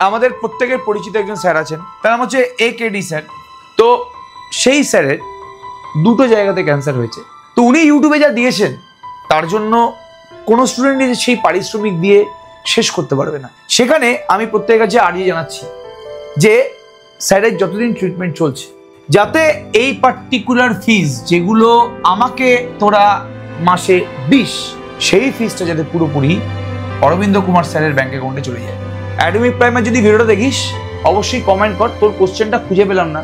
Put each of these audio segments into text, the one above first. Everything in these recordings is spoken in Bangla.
আমাদের প্রত্যেকের পরিচিত একজন স্যার আছেন, তার নাম হচ্ছে AKD স্যার। তো সেই স্যারের দুটো জায়গাতে ক্যান্সার হয়েছে। তো উনি ইউটিউবে যা দিয়েছেন তার জন্য কোনো স্টুডেন্টই সেই পারিশ্রমিক দিয়ে শেষ করতে পারবে না। সেখানে আমি প্রত্যেকের কাছে আর্জি জানাচ্ছি যে স্যারের যতদিন ট্রিটমেন্ট চলছে যাতে এই পার্টিকুলার ফিজ যেগুলো আমাকে তোরা মাসে দিস সেই ফিজটা যাতে পুরোপুরি অরবিন্দ কুমার স্যারের ব্যাংক অ্যাকাউন্টে চলে যায়। অ্যাডমিক প্রাইমের যদি ভিডিওটা দেখিস অবশ্যই কমেন্ট কর, তোর কোশ্চেনটা খুঁজে পেলাম না,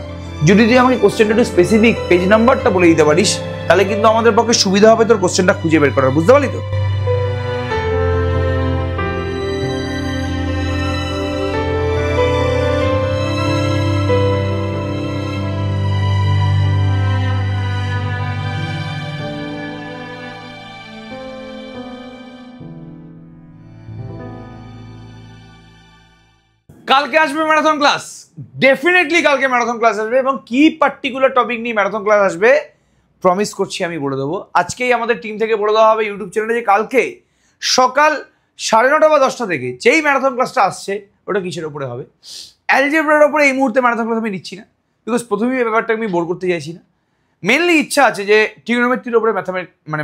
যদি তুই আমাকে কোশ্চেনটা একটু স্পেসিফিক পেজ নাম্বারটা বলে দিতে পারিস তাহলে কিন্তু আমাদের পক্ষে সুবিধা হবে তোর কোশ্চেনটা খুঁজে বের করার। বুঝতে পারলি তো? কালকে আসবে ম্যারাথন ক্লাস, ডেফিনেটলি কালকে ম্যারাথন ক্লাস আসবে এবং কি পার্টিকুলার টপিক নিয়ে ম্যারাথন ক্লাস আসবে প্রমিস করছি আমি বলে দেবো। আজকেই আমাদের টিম থেকে বলে দেওয়া হবে ইউটিউব চ্যানেলে যে কালকে সকাল 9:30 বা 10টা থেকে যেই ম্যারাথন ক্লাসটা আসছে ওটা কিসের ওপরে হবে। অ্যালজেব্রার ওপরে এই মুহূর্তে ম্যারাথন ক্লাস আমি নিচ্ছি না, বিকজ প্রথমেই এই ব্যাপারটা আমি বোর করতে চাইছি না। মেনলি ইচ্ছা আছে যে ট্রিগোনোমেট্রির ওপরে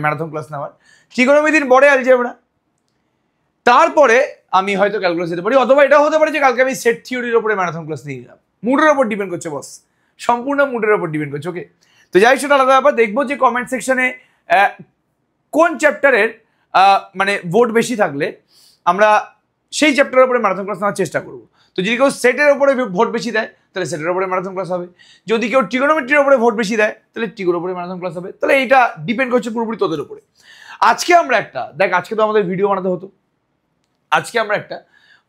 ম্যারাথন ক্লাস নেওয়ার, ট্রিগোনোমেট্রির পরে অ্যালজেব্রা, তারপরে আমি হয়তো ক্যালকুলাস যেতে পারি, অথবা এটাও হতে পারে যে কালকে আমি সেট থিওরির উপরে ম্যারাথন ক্লাস নিয়ে নিলাম। মুডের ওপর ডিপেন্ড করছে বস, সম্পূর্ণ মুডের ওপর ডিপেন্ড করছে। ওকে, তো যাই সেটা আলাদা ব্যাপার। দেখবো যে কমেন্ট সেকশনে কোন চ্যাপ্টারের ভোট বেশি থাকলে আমরা সেই চ্যাপ্টারের উপরে ম্যারাথন ক্লাস নেওয়ার চেষ্টা করবো। তো যদি কেউ সেটের উপরে ভোট বেশি দেয় তাহলে সেটের উপরে ম্যারাথন ক্লাস হবে, যদি কেউ ট্রিগোনোমেট্রির উপরে ভোট বেশি দেয় তাহলে ট্রিগোর উপরে ম্যারাথন ক্লাস হবে। তাহলে এইটা ডিপেন্ড করছে পুরোপুরি তোদের উপরে। আজকে আমরা একটা আজকে তো আমাদের ভিডিও বানাতে হতো, আজকে আমরা একটা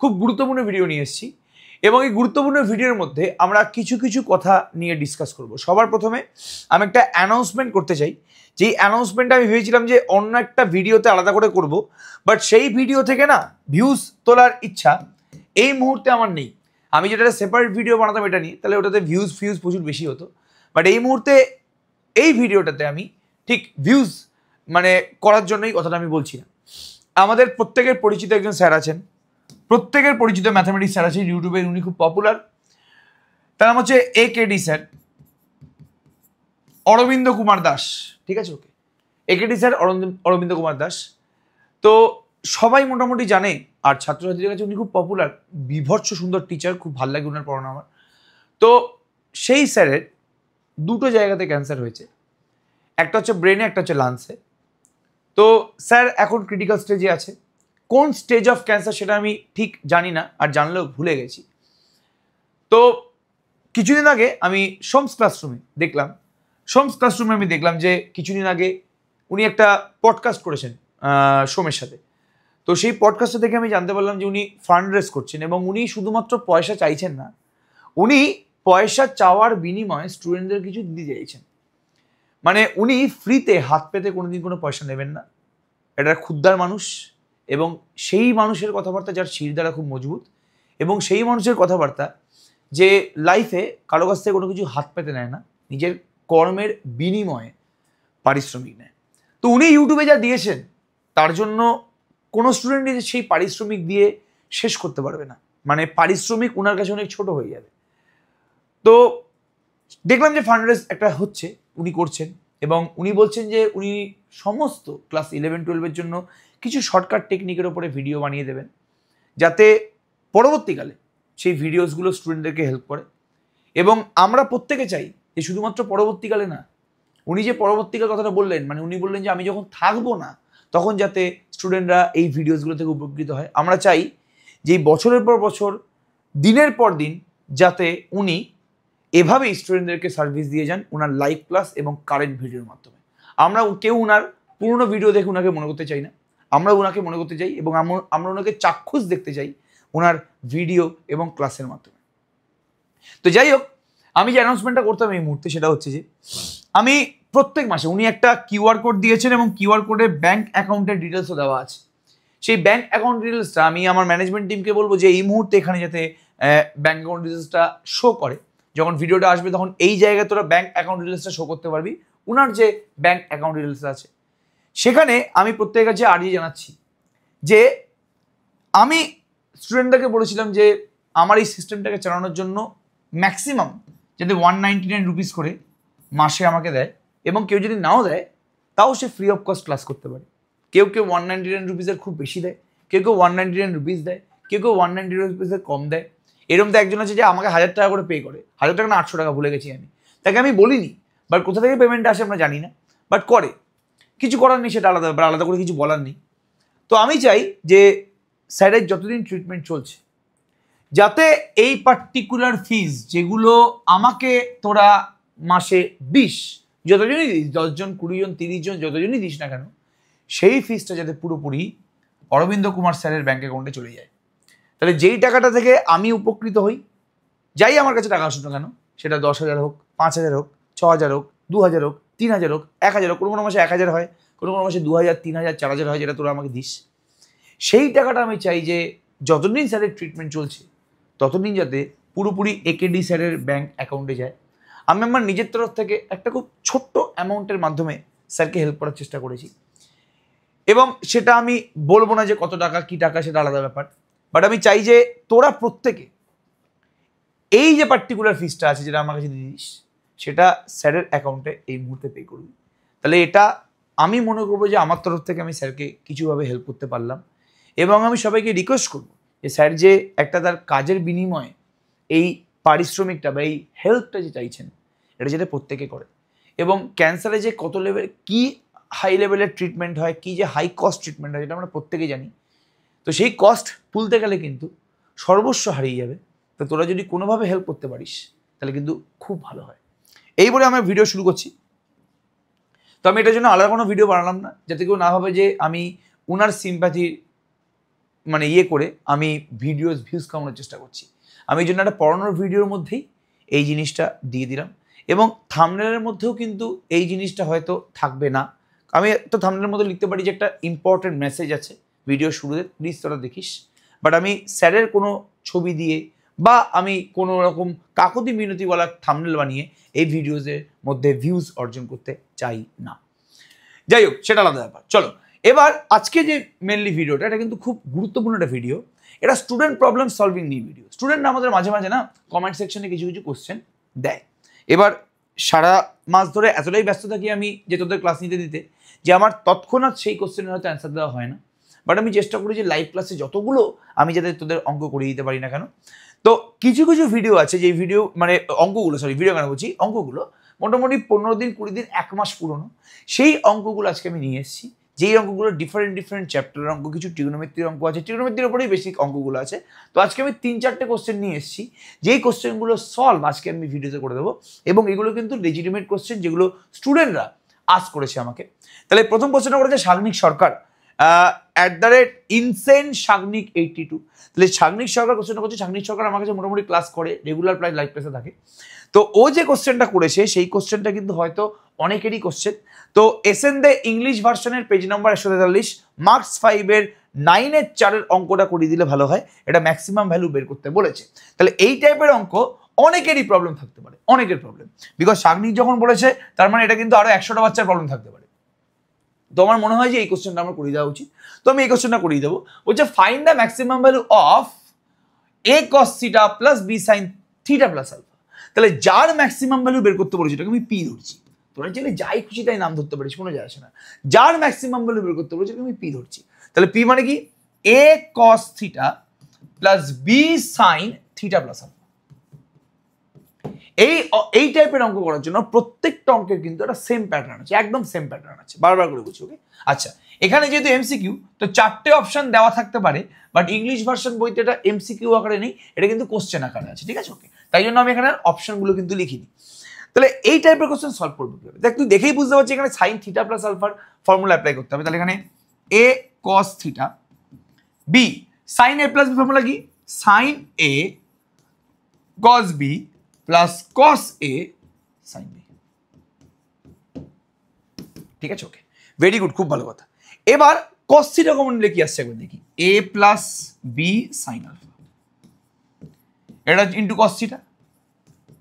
খুব গুরুত্বপূর্ণ ভিডিও নিয়ে এসেছি এবং এই গুরুত্বপূর্ণ ভিডিওর মধ্যে আমরা কিছু কিছু কথা নিয়ে ডিসকাস করব। সবার প্রথমে আমি একটা অ্যানাউন্সমেন্ট করতে চাই, যেই অ্যানাউন্সমেন্টটা আমি ভেবেছিলাম যে অন্য একটা ভিডিওতে আলাদা করে করব, বাট সেই ভিডিও থেকে না ভিউজ তোলার ইচ্ছা এই মুহূর্তে আমার নেই। আমি যেটা সেপারেট ভিডিও বানাতাম এটা নিয়ে, তাহলে ওটাতে ভিউজ প্রচুর বেশি হতো, বাট এই মুহূর্তে এই ভিডিওটাতে আমি ঠিক ভিউজ করার জন্যই কথাটা আমি বলছি না। আমাদের প্রত্যেকের পরিচিত একজন স্যার আছেন, প্রত্যেকের পরিচিত ম্যাথামেটিক্স স্যার আছেন ইউটিউবে, উনি খুব পপুলার, তার নাম হচ্ছে AKD স্যার, অরবিন্দ কুমার দাস। ঠিক আছে, ওকে, AKD স্যার অরবিন্দ কুমার দাস। তো সবাই মোটামুটি জানে, আর ছাত্রছাত্রীদের কাছে উনি খুব পপুলার, বিভৎস সুন্দর টিচার, খুব ভালো লাগে ওনার পড়ানো আমার। তো সেই স্যারের দুটো জায়গাতে ক্যান্সার হয়েছে, একটা হচ্ছে ব্রেনে, একটা হচ্ছে লাংসে। তো স্যার এখন ক্রিটিক্যাল স্টেজে আছে। কোন স্টেজ অফ ক্যান্সার সেটা আমি ঠিক জানি না, আর জানলেও ভুলে গেছি। তো কিছুদিন আগে আমি সোমস ক্লাসরুমে আমি দেখলাম যে কিছুদিন আগে উনি একটা পডকাস্ট করেছেন সোমের সাথে। তো সেই পডকাস্টটা থেকে আমি জানতে পারলাম যে উনি ফান্ড রেজ করছেন এবং উনি শুধুমাত্র পয়সা চাইছেন না, উনি পয়সা চাওয়ার বিনিময়ে স্টুডেন্টদের কিছু দিতে চাইছেন। উনি ফ্রিতে হাত পেতে কোনোদিন কোনো পয়সা নেবেন না। এটা ক্ষুদ্র মানুষ এবং সেই মানুষের কথাবার্তা যার শিরদাঁড়া খুব মজবুত, এবং সেই মানুষের কথাবার্তা যে লাইফে কারো কাছ থেকে কোনো কিছু হাত পেতে নেয় না, নিজের কর্মের বিনিময়ে পারিশ্রমিক নেয়। তো উনি ইউটিউবে যা দিয়েছেন তার জন্য কোনো স্টুডেন্টই সেই পারিশ্রমিক দিয়ে শেষ করতে পারবে না, পারিশ্রমিক ওনার কাছে অনেক ছোট হয়ে যাবে। তো দেখলাম যে ফান্ডরেজ একটা হচ্ছে, উনি করছেন এবং উনি বলছেন যে উনি সমস্ত ক্লাস 11-12-এর জন্য কিছু শর্টকাট টেকনিকের ওপরে ভিডিও বানিয়ে দেবেন, যাতে পরবর্তীকালে সেই ভিডিওসগুলো স্টুডেন্টদেরকে হেল্প করে। এবং আমরা প্রত্যেকে চাই যে শুধুমাত্র পরবর্তীকালে না, উনি যে পরবর্তীকাল কথাটা বললেন, উনি বললেন যে আমি যখন থাকবো না তখন যাতে স্টুডেন্টরা এই ভিডিওসগুলো থেকে উপকৃত হয়। আমরা চাই যে বছরের পর বছর, দিনের পর দিন যাতে উনি এভাবেই স্টুডেন্টদেরকে সার্ভিস দিয়ে যান ওনার লাইভ ক্লাস এবং কারেন্ট ভিডিওর মাধ্যমে। আমরা কেউ ওনার পুরনো ভিডিও দেখে ওনাকে মনে করতে চাই না, আমরা ওনাকে মনে করতে চাই এবং আমরা ওনাকে চাক্ষুষ দেখতে চাই ওনার ভিডিও এবং ক্লাসের মাধ্যমে। তো যাই হোক, আমি যে অ্যানাউন্সমেন্টটা করতাম এই মুহূর্তে সেটা হচ্ছে যে আমি প্রত্যেক মাসে, উনি একটা কিউআর কোড দিয়েছেন এবং কিউআর কোডে ব্যাঙ্ক অ্যাকাউন্টের ডিটেলসও দেওয়া আছে। সেই ব্যাঙ্ক অ্যাকাউন্ট ডিটেলসটা আমি আমার ম্যানেজমেন্ট টিমকে বলবো যে এই মুহূর্তে এখানে যাতে ব্যাঙ্ক অ্যাকাউন্ট ডিটেলসটা শো করে। যখন ভিডিওটা আসবে তখন এই জায়গায় তোরা ব্যাঙ্ক অ্যাকাউন্ট ডিটেলসটা শো করতে পারবি, ওনার যে ব্যাঙ্ক অ্যাকাউন্ট ডিটেলস আছে। সেখানে আমি প্রত্যেকের কাছে আর্জি জানাচ্ছি যে আমি স্টুডেন্টদেরকে বলেছিলাম যে আমার এই সিস্টেমটাকে চালানোর জন্য ম্যাক্সিমাম যাতে 199 রুপিস করে মাসে আমাকে দেয়, এবং কেউ যদি নাও দেয় তাও সে ফ্রি অফ কস্ট ক্লাস করতে পারে। কেউ 199 রুপিসের খুব বেশি দেয়, কেউ 199 রুপিস দেয়, কেউ 199 রুপিসের কম দেয়। এরকম তো একজন আছে যে আমাকে 1000 টাকা করে পে করে, 1000 টাকা না 800 টাকা ভুলে গেছি আমি, তাকে আমি বলিনি, বাট কোথা থেকে পেমেন্টটা আসে আমরা জানি না, বাট করে, কিছু করার নেই, সেটা আলাদা ব্যাপার, আলাদা করে কিছু বলার নেই। তো আমি চাই যে স্যারের যতদিন ট্রিটমেন্ট চলছে যাতে এই পার্টিকুলার ফিজ যেগুলো আমাকে তোরা মাসে দিস, যতজনই দিস, 10 জন 20 জন 30 জন যতজনই দিস না কেন, সেই ফিজটা যাতে পুরোপুরি অরবিন্দ কুমার স্যারের ব্যাঙ্ক অ্যাকাউন্টে চলে যায়। তাহলে যেই টাকাটা থেকে আমি উপকৃত হই, যাই আমার কাছে টাকা আসুক না কেন, সেটা 10,000 হোক, 5,000 হোক, 6,000 হোক, 2,000 হোক, 3,000 হোক, 1,000 হোক, কোনো মাসে 1,000 হয়, কোনো মাসে 2,000, 3,000, 4,000 হয়, যেটা তোরা আমাকে দিস, সেই টাকাটা আমি চাই যে যতদিন স্যারের ট্রিটমেন্ট চলছে ততদিন যাতে পুরোপুরি একেডি স্যারের ব্যাঙ্ক অ্যাকাউন্টে যায়। আমি আমার নিজের তরফ থেকে একটা খুব ছোট্ট অ্যামাউন্টের মাধ্যমে স্যারকে হেল্প করার চেষ্টা করেছি, এবং সেটা আমি বলবো না যে কত টাকা কী টাকা, সেটা আলাদা ব্যাপার, বাট আমি চাই যে তোরা প্রত্যেকে এই যে পার্টিকুলার ফিজটা আছে যেটা আমার কাছে দিস, সেটা স্যারের অ্যাকাউন্টে এই মুহূর্তে পে করবি। তাহলে এটা আমি মনে করবো যে আমার তরফ থেকে আমি স্যারকে কিছুভাবে হেল্প করতে পারলাম, এবং আমি সবাইকে রিকোয়েস্ট করবো যে স্যার যে একটা তার কাজের বিনিময়ে এই পারিশ্রমিকটা বা এই হেল্পটা যে চাইছেন, এটা যাতে প্রত্যেকে করে। এবং ক্যান্সারে যে কত লেভেল, কি হাই লেভেলের ট্রিটমেন্ট হয়, কি যে হাই কস্ট ট্রিটমেন্ট হয়, যেটা আমরা প্রত্যেকেই জানি। তো সেই কস্ট তুলতে গেলে কিন্তু সর্বস্ব হারিয়ে যাবে। তো তোরা যদি কোনোভাবে হেল্প করতে পারিস তাহলে কিন্তু খুব ভালো হয়। এই বলে আমি ভিডিও শুরু করছি। তো আমি এটার জন্য আলাদা কোনো ভিডিও বানালাম না, যাতে কেউ না ভাবে যে আমি ওনার সিম্প্যাথি মানে করে আমি ভিউজ কামানোর চেষ্টা করছি। আমি এই জন্য একটা পড়ানোর ভিডিওর মধ্যেই এই জিনিসটা দিয়ে দিলাম, এবং থাম্বনেলের মধ্যেও কিন্তু এই জিনিসটা হয়তো থাকবে না। আমি তো থাম্বনেলের মধ্যে লিখতে পারি যে একটা ইম্পর্টেন্ট মেসেজ আছে ভিডিও শুরুতে, প্লিজ তোরা দেখিস, বাট আমি স্যারের কোনো ছবি দিয়ে বা আমি কোনো রকম কাকুতি মিনতিওয়ালা থাম্বনেল বানিয়ে এই ভিডিওজের মধ্যে ভিউজ অর্জন করতে চাই না। যাই হোক, সেটা আলাদা ব্যাপার। চলো এবার আজকে যে মেনলি ভিডিওটা, এটা কিন্তু খুব গুরুত্বপূর্ণ একটা ভিডিও। এটা স্টুডেন্ট প্রবলেম সলভিং নিয়ে ভিডিও। স্টুডেন্টরা আমাদের মাঝে মাঝে না কমেন্ট সেকশনে কিছু কিছু কোশ্চেন দেয়। এবার সারা মাস ধরে এতটাই ব্যস্ত থাকি আমি যে তোদের ক্লাস নিতে দিতে, যে আমার তৎক্ষণাৎ সেই কোশ্চেনের হয়তো অ্যান্সার দেওয়া হয় না, বাট আমি চেষ্টা করি যে লাইভ ক্লাসে যতগুলো আমি যাতে তোদের অঙ্ক করিয়ে দিতে পারি না কেন। তো কিছু কিছু ভিডিও আছে যে ভিডিও মানে অঙ্কগুলো, সরি ভিডিও কেন বলছি, অঙ্কগুলো মোটামুটি 15 দিন 20 দিন 1 মাস পুরনো। সেই অঙ্কগুলো আজকে আমি নিয়ে এসেছি, যেই অঙ্কগুলো ডিফারেন্ট চ্যাপ্টারের অঙ্ক, কিছু ট্রিগোনোমেট্রির অঙ্ক আছে, ট্রিগোনোমেট্রির উপরেই বেসিক অঙ্কগুলো আছে। তো আজকে আমি 3-4টে কোশ্চেন নিয়ে এসেছি, যেই কোশ্চেনগুলো সলভ আজকে আমি ভিডিওতে করে দেবো, এবং এগুলো কিন্তু লেজিটিমেট কোশ্চেন যেগুলো স্টুডেন্টরা আস্ক করেছে আমাকে। তাহলে প্রথম কোশ্চেনটা করেছে শাগনিক সরকার @ইনসেন শাগনিক 82। তাহলে শাগনিক সরকার কোশ্চেনটা করছে। শাগনিক সরকার আমার কাছে মোটামুটি ক্লাস করে, রেগুলার প্রায় লাইভ ক্লাসে থাকে। তো ও যে কোশ্চেনটা করেছে সেই কোশ্চেনটা কিন্তু হয়তো অনেকেরই কোশ্চেন। তো এসএন দে ইংলিশ ভার্সনের পেজ নাম্বার 143, মার্কস 5-এর 9-এর 4-এর অঙ্কটা করিয়ে দিলে ভালো হয়। এটা ম্যাক্সিমাম ভ্যালু বের করতে বলেছে। তাহলে এই টাইপের অঙ্ক অনেকেরই প্রবলেম থাকতে পারে, অনেকের প্রবলেম, বিকজ শাগনিক যখন বলেছে তার মানে এটা কিন্তু আরো 100টা বাচ্চার প্রবলেম থাকতে পারে। তো আমার মনে হয় যে এই কোশ্চেনটা আমার করিয়ে দেওয়া উচিত, তো আমি এই কোশ্চেনটা করিয়ে দেবো। বলছে find the maximum value of a cos theta plus b sin theta plus alpha. তাহলে যার ম্যাক্সিমাম ভ্যালু বের করতে বলেছে, এটাকে আমি পি ধরছি। তোরা চাইলে যাই খুশি তাই নাম ধরতে পারিস, কোনো যায় আসে না। যার ম্যাক্সিমাম ভ্যালু বের করতে বলেছে আমি পি ধরছি। তাহলে পি মানে কি, a cos theta plus b sin theta plus alpha. এই টাইপের অঙ্ক করার জন্য প্রত্যেকটা অঙ্কের কিন্তু একটা সেম প্যাটার্ন আছে, একদম সেম প্যাটার্ন আছে, বারবার করে বলছি। ওকে, আচ্ছা, এখানে যেহেতু এমসিকিউ, তো 4টে অপশন দেওয়া থাকতে পারে, বাট ইংলিশ ভার্সন বইতে এটা এমসিকিউ আকারে নেই, এটা কিন্তু কোশ্চেন আকারে আছে, ঠিক আছে? ওকে, তাই জন্য আমি এখানে অপশনগুলো কিন্তু লিখিনি। তাহলে এই টাইপের কোশ্চেন সলভ করবো কিভাবে, দেখ তুই দেখেই বুঝতে পারছিস এখানে সাইন থিটা প্লাস আলফার ফর্মুলা অ্যাপ্লাই করতে হবে। তাহলে এখানে a cos থিটা, b sine a plus B, formula কি, sine a cos b plus cos a sin b, ঠিক আছে? ওকে, ভেরি গুড, খুব ভালো কথা। এবার cos থিটা কমন নিলে কি আসছে একবার দেখি, a plus b sin alpha, এটা into cos theta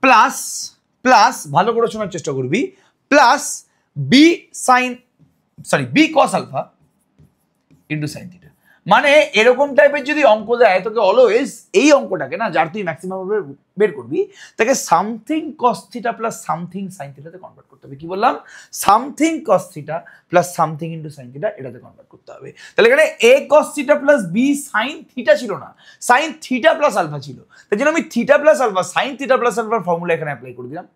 plus plus ভালো করে শোনার চেষ্টা করবি, plus b cos alpha into sin theta, মানে এরকম টাইপের যদি অঙ্ক দেয় তোকে অলওয়েজ এই অঙ্কটাকে না, যার তুই ম্যাক্সিমাম বের করবি, তাকে something cos theta plus something sine থিটাতে কনভার্ট করতে হবে। কি বললাম? Something cos theta plus something into sine theta, এটাতে কনভার্ট করতে হবে। তাহলে এখানে a cos theta plus b sine theta ছিল না, সাইন থিটা প্লাস আলফা ছিল। তাই জন্য আমি theta plus alpha, sine theta plus আলফার ফর্মুলা এখানে অ্যাপ্লাই করে দিলাম।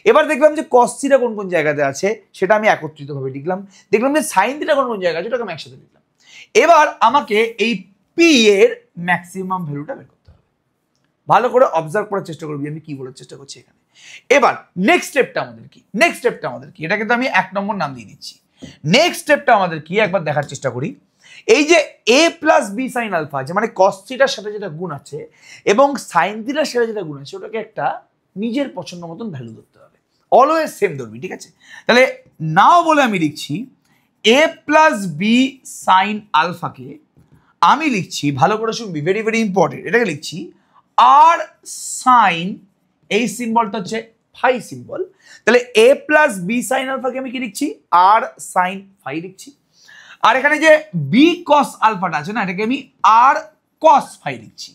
এবার দেখলাম যে কস থিটা কোন কোন জায়গাতে আছে সেটা আমি একত্রিতভাবে লিখলাম। দেখলাম যে সাইন থিটা কোন কোন জায়গায় আছে ওটাকে আমি একসাথে লিখলাম। এবার আমাকে এই পি এর ম্যাক্সিমাম ভ্যালুটা বের করতে হবে। ভালো করে অবজার্ভ করার চেষ্টা করবি আমি কি বলার চেষ্টা করছি এখানে। এবার নেক্সট স্টেপটা আমাদের কি? নেক্সট স্টেপটা আমাদের কি? এটা কিন্তু আমি 1 নম্বর নাম দিয়ে দিচ্ছি। নেক্সট স্টেপটা আমাদের কি একবার দেখার চেষ্টা করি। এই যে a plus b sine alpha আছে, মানে কস থিটার সাথে যেটা গুণ আছে এবং সাইন থিটার সাথে যেটা গুণ আছে, ওটাকে একটা নিজের পছন্দ মতন ভ্যালু ধরতে হবে। অলওয়েজ সেম ধরবি, ঠিক আছে? তাহলে নাও বলে আমি লিখছি a প্লাস বি সাইন আলফাকে আমি লিখছি, ভালো করে শুনবি, ভেরি ভেরি ইম্পর্টেন্ট, এটাকে লিখছি আর সাইন, এই সিম্বলটা হচ্ছে ফাই সিম্বল। তাহলে a প্লাস বি সাইন আলফাকে আমি কি লিখছি? আর সাইন ফাই লিখছি। আর এখানে যে বি কস আলফাটা আছে না, এটাকে আমি আর কস ফাই লিখছি।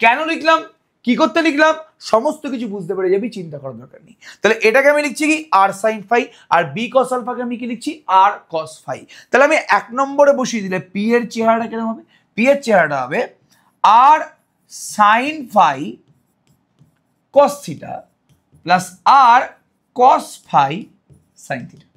কেন লিখলাম, কি করতে লিখলাম, সমস্ত কিছু বুঝতে পেরে যাবি, চিন্তা করার দরকার নেই। তাহলে এটাকে আমি লিখছি কি? আর সাইন ফাই। আর বি কস আলফাকে আমি কি লিখছি? আর কস ফাই। তাহলে আমি 1 নম্বরে বসিয়ে দিলে পি এর চেহারাটা কেমন হবে? পি এর চেহারাটা হবে r sine phi cos theta plus r cos phi sine theta.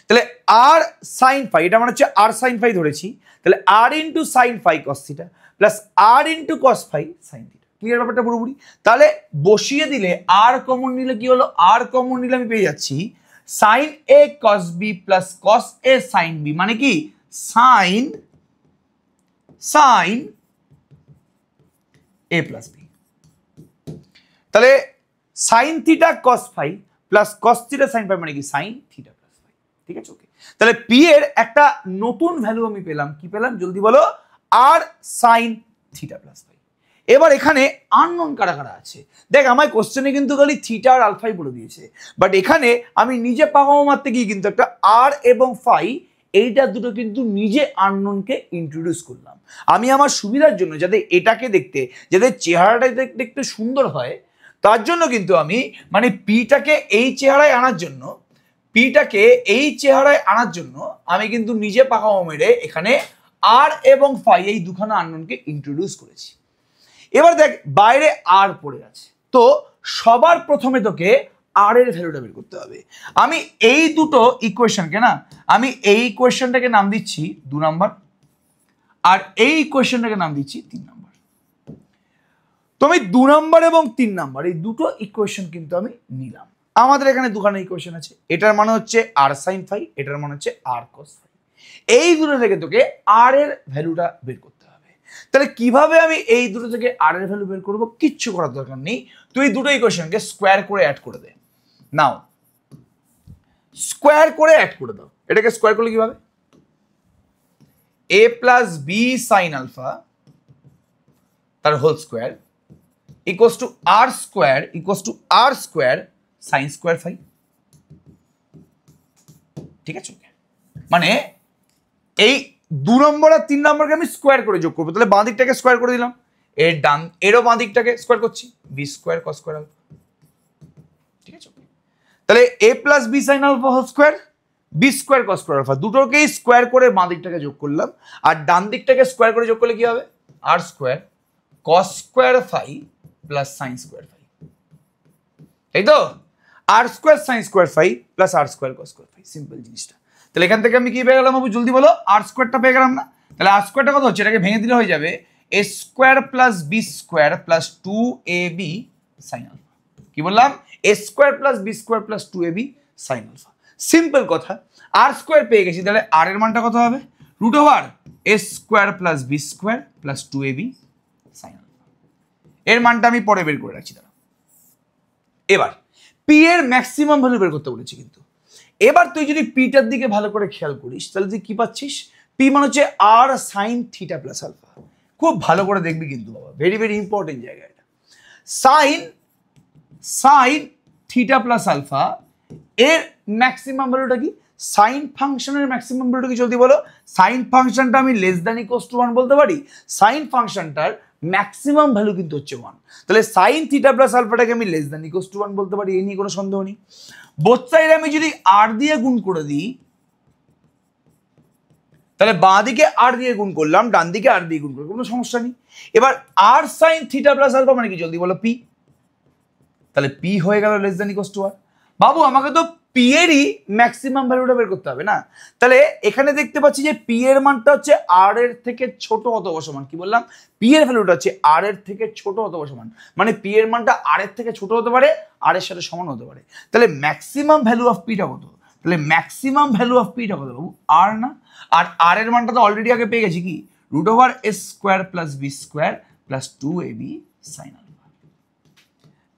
তাহলে আর সাইন ফাই, এটা মানে হচ্ছে আর সাইন ফাই ধরেছি, তাহলে r into sine phi cos theta plus r into cos phi sine theta. Clear ব্যাপারটা পুরোপুরি? তাহলে বসিয়ে দিলে আর কমন নিলে কি হলো? আর কমন নিলে আমি পেয়ে যাচ্ছি sine a cos b plus cos a sine b, মানে কি sine sine a plus b. তাহলে sine theta cos phi plus cos theta sine phi, মানে কি সাইন থিটা প্লাস ফাই। ঠিক আছে, ওকে। তাহলে পি এর একটা নতুন ভ্যালু আমি পেলাম। কি পেলাম জলদি বলো? আর সাইন থিটা প্লাস ফাই। এবার এখানে আননোন কারা কারা আছে দেখ। আমার কোশ্চেনে কিন্তু খালি থিটা আর আলফাই বলে দিয়েছে, বাট এখানে আমি নিজে পাকামো মারতে গিয়ে কিন্তু একটা আর এবং ফাই, এইটা দুটো কিন্তু নিজে আননোনকে ইন্ট্রোডিউস করলাম আমি আমার সুবিধার জন্য, যাতে এটাকে দেখতে, যাতে চেহারাটা দেখতে একটু সুন্দর হয়, তার জন্য কিন্তু আমি মানে পিটাকে এই চেহারায় আনার জন্য, পিটাকে এই চেহারায় আনার জন্য আমি কিন্তু নিজে পাকামো মেরে এখানে আর এবং ফাই এই দুখানা আননোনকে ইন্ট্রোডিউস করেছি। এবার দেখ বাইরে আর পড়ে আছে, তো সবার প্রথমে তোকে আর এর ভ্যালুটা বের করতে হবে। আমি এই দুটো ইকুয়েশনকে না, আমি এই ইকুয়েশনটাকে নাম দিচ্ছি 2 নাম্বার আর এই ইকুয়েশনটাকে নাম দিচ্ছি 3 নাম্বার। তো আমি 2 নাম্বার এবং 3 নাম্বার এই দুটো ইকুয়েশন কিন্তু আমি নিলাম। আমাদের এখানে দুখানা ইকুয়েশন আছে, এটার মানে হচ্ছে আর সাইন ফাই, এটার মানে হচ্ছে আর কস ফাই। এই দুটো থেকে তোকে আর এর ভ্যালুটা বের করতে হবে। তাহলে কিভাবে আমি এই দুটো থেকে আর এর ভ্যালু বের করবো? কিচ্ছু করার দরকার নেই, তুই দুটো ইকুয়েশনকে স্কোয়ার করে অ্যাড করে দে। নাও স্কোয়ার করে অ্যাড করে দাও। এটাকে স্কোয়ার করলে কিভাবে? A plus b sine alpha তার whole square equals to r square equals to r square sine square phi. ঠিক আছে, মানে এই 2 নম্বর আর 3 নম্বরকে আমি স্কোয়ার করে যোগ করবো। তাহলে বাঁ দিকটাকে স্কোয়ার করে দিলাম, এর ডান এরও বাঁ দিকটাকে স্কোয়ার করছি, b square cos square alpha. ঠিক আছে, তাহলে a plus b sine alpha whole square b square cos square alpha, দুটোকেই স্কোয়ার করে বাঁ দিকটাকে যোগ করলাম। আর ডান দিকটাকে স্কোয়ার করে যোগ করলে কি হবে? R square cos square phi plus sine square phi. তাই তো? R square sine square phi plus r square cos square phi, simple জিনিসটা। তাহলে এখান থেকে আমি কি পেয়ে গেলাম বাবু? জলদি বলো। আর স্কোয়ারটা পেয়ে গেলাম না? তাহলে আর স্কোয়ারটা কত হচ্ছে? এটাকে ভেঙে দিলে হয়ে যাবে a square plus b square plus 2ab sine alpha. কি বললাম? A square plus b square plus 2ab sine alpha. Simple কথা, আর স্কোয়ার পেয়ে গেছি, তাহলে আর এর মানটা কত হবে? Root over a square plus b square plus 2ab sine alpha. এর মানটা আমি পরে বের করে রাখছি। দাঁড়া, এবার পি এর ম্যাক্সিমাম ভ্যালু বের করতে বলেছি কিন্তু। এবার তুই যদি পিটার দিকে ভালো করে খেয়াল করিস, তাহলে তুই কি পাচ্ছিস? পি মানে হচ্ছে আর সাইন থিটা প্লাস আলফা। খুব ভালো করে দেখবি কিন্তু বাবা, ভেরি ভেরি ইম্পর্টেন্ট জায়গা এটা। Sine sine theta plus alpha এর ম্যাক্সিমাম ভ্যালুটা কি? সাইন ফাংশনের ম্যাক্সিমাম ভ্যালুটা কি জলদি বলো। সাইন ফাংশনটা আমি লেস দ্যান ইকুয়ালস টু 1 বলতে পারি। সাইন ফাংশনটার ম্যাক্সিমাম ভ্যালু কিন্তু হচ্ছে 1, তাহলে সাইন থিটা প্লাস আলফাটাকে আমি লেস দ্যান ইকুয়ালস টু 1 বলতে পারি, এই নিয়ে কোনো সন্দেহ নেই। বোথ সাইডে আমি যদি আর দিয়ে গুণ করে দিই, তাহলে বাঁ দিকে আর দিয়ে গুণ করলাম, ডান দিকে আর দিয়ে গুণ করলাম, কোনো সমস্যা নেই। এবার আর সাইন থিটা প্লাস আলফা মানে কি জলদি বলো, পি। তাহলে পি হয়ে গেল লেস দ্যান ইকুয়ালস টু আর। বাবু আমাকে তো পি এরই ম্যাক্সিমাম ভ্যালুটা বের করতে হবে না, তাহলে এখানে দেখতে পাচ্ছি যে পি এর মানটা হচ্ছে আর এর থেকে ছোট অথবা সমান। কি বললাম, পি এর ভ্যালুটা হচ্ছে আর এর থেকে ছোট অথবা সমান, মানে পি এর মানটা আর এর থেকে ছোট হতে পারে, আর এর সাথে সমান হতে পারে। তাহলে ম্যাক্সিমাম ভ্যালু অফ পিটা কত, তাহলে ম্যাক্সিমাম ভ্যালু অফ পিটা কত বাবু, আর না। আর আর এর মানটা তো অলরেডি আগে পেয়ে গেছি, কি root over s square plus b square plus 2ab sine alpha.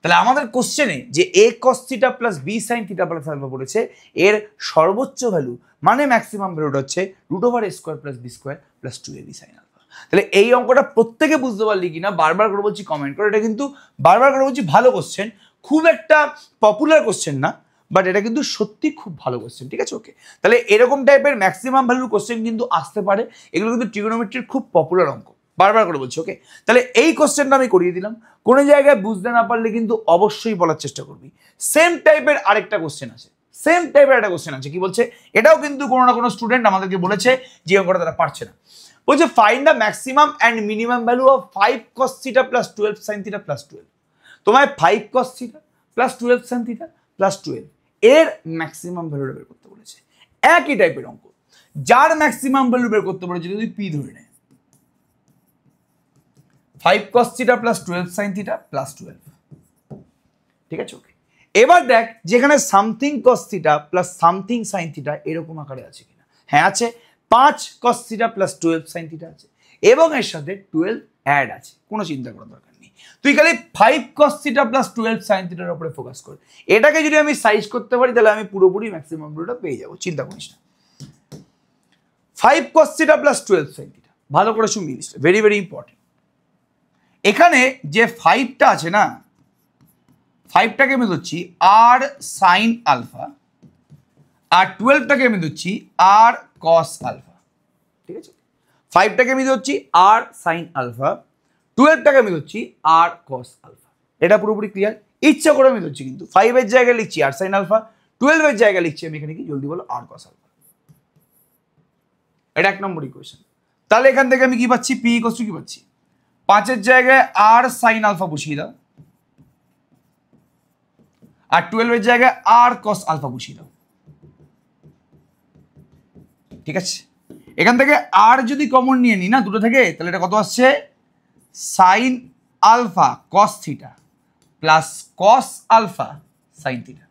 তাহলে আমাদের কোশ্চেনে যে a cos theta plus b sin theta plus alpha পড়েছে, এর সর্বোচ্চ ভ্যালু মানে ম্যাক্সিমাম ভ্যালুটা হচ্ছে root over a square plus b square plus 2ab sin alpha. তাহলে এই অঙ্কটা প্রত্যেকে বুঝতে পারলি কিনা বারবার করে বলছি কমেন্ট করে। এটা কিন্তু বারবার করে বলছি ভালো কোশ্চেন, খুব একটা পপুলার কোশ্চেন না, বাট এটা কিন্তু সত্যি খুব ভালো কোশ্চেন, ঠিক আছে। ওকে, তাহলে এরকম টাইপের ম্যাক্সিমাম ভ্যালুর কোশ্চেন কিন্তু আসতে পারে, এগুলো কিন্তু ট্রিগোনোমেট্রির খুব পপুলার অঙ্ক, বারবার করে বলছি। ওকে, তাহলে এই কোশ্চেনটা আমি করিয়ে দিলাম। কোনো জায়গায় বুঝতে না পারলে কিন্তু অবশ্যই বলার চেষ্টা করবি। সেম টাইপের আরেকটা কোশ্চেন আছে, সেম টাইপের একটা কোশ্চেন আছে, কি বলছে, এটাও কিন্তু কোনো না কোনো স্টুডেন্ট আমাদেরকে বলেছে যে অঙ্কটা তারা পারছে না। বলছে find the maximum and minimum value of 5 cos theta plus 12 sin theta plus 12। তোমায় 5 cos theta plus 12 sin theta plus 12 এর ম্যাক্সিমাম ভ্যালুটা বের করতে বলেছে। একই টাইপের অঙ্ক, যার ম্যাক্সিমাম ভ্যালু বের করতে বলেছে যদি পি ধরে নেয়, 5 cos theta plus 12 sin theta plus 12, ঠিক আছে। ওকে, এবার দেখ যেখানে something cos theta plus something sin theta এরকম আকারে আছে কিনা। হ্যাঁ আছে, 5 cos theta plus 12 sin theta আছে এবং এর সাথে 12 অ্যাড আছে, কোনো চিন্তা করার দরকার নেই। তুই খালি 5 cos থিটা প্লাস 12 sin থিটার উপরে ফোকাস কর। এটাকে যদি আমি সাইজ করতে পারি তাহলে আমি পুরোপুরি ম্যাক্সিমাম ভ্যালুটা পেয়ে যাবো, চিন্তা করিস না। 5 cos theta plus 12 sin theta, ভালো করে শুনবি, ভেরি ভেরি ইম্পর্টেন্ট। এখানে যে 5টা আছে না, 5টাকে আমি ধরছি আর সাইন আলফা, আর 12টাকে আমি ধরছি আর কস আলফা, ঠিক আছে। 5টাকে আমি ধরছি আর সাইন আলফা, 12টাকে আমি ধরছি আর কস আলফা। এটা পুরোপুরি ক্লিয়ার। ইচ্ছা করে আমি ধরছি কিন্তু 5 এর জায়গায় লিখছি আর সাইন আলফা, 12 এর জায়গায় লিখছি আমি এখানে কি জলদি বলো আর কস আলফা। এটা 1 নম্বর ইকুয়েশন। তাহলে এখান থেকে আমি কি পাচ্ছি, পি ইকুয়ালস টু কি পাচ্ছি, 5 এর জায়গায় আর সাইন আলফা বসিয়ে দাও, আর 12 এর জায়গায় আর কস আলফা বসিয়ে দাও, ঠিক আছে। এখান থেকে আর যদি কমন নিয়ে নিই না দুটো থেকে, তাহলে এটা কত আসছে, sine alpha cos theta plus cos alpha sine theta